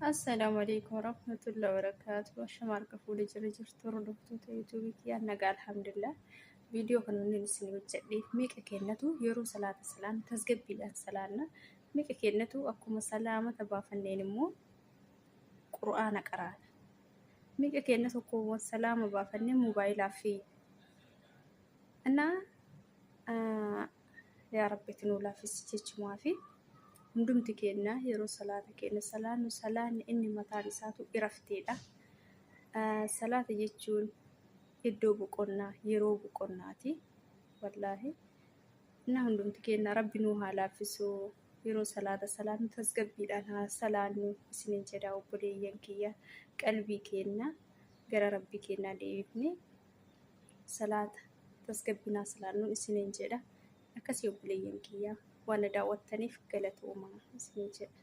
السلام عليكم ورحمة الله وبركاته. شمارك فولي جرجرتو ردفتو يوتيوبك يا نقال الحمد لله. فيديو كانوا نسني وجدي ميك كينتو يرو صلاة السلام تسجد بلا سلامنا ميك كينتو أكو سلامة تبافنين مو قرآن قرآن ميك كينتو كو سلامة بافنين موبايل في أنا يا ربي تنولا في السجج موافي hundumti keenya yeroo salaata keenya salaanni inni mataan isaatu irafteedha. Salaata jechuun iddoo boqonnaa yeroo boqonnaati. Wallaahi na hundumti keenya rabbi nuu haa laaffisu yeroo salaata salaannu tasgabbiidhaan haa salaannu isiniin jedha obboleeyyan kiyya qalbii keenya gara rabbii keenyaa deebifne salaata tasgabbinaa salaannu isiniin jedha akkasii obboleeyyan kiyya waan daawwattaniif galatoomaa isiniin jedha.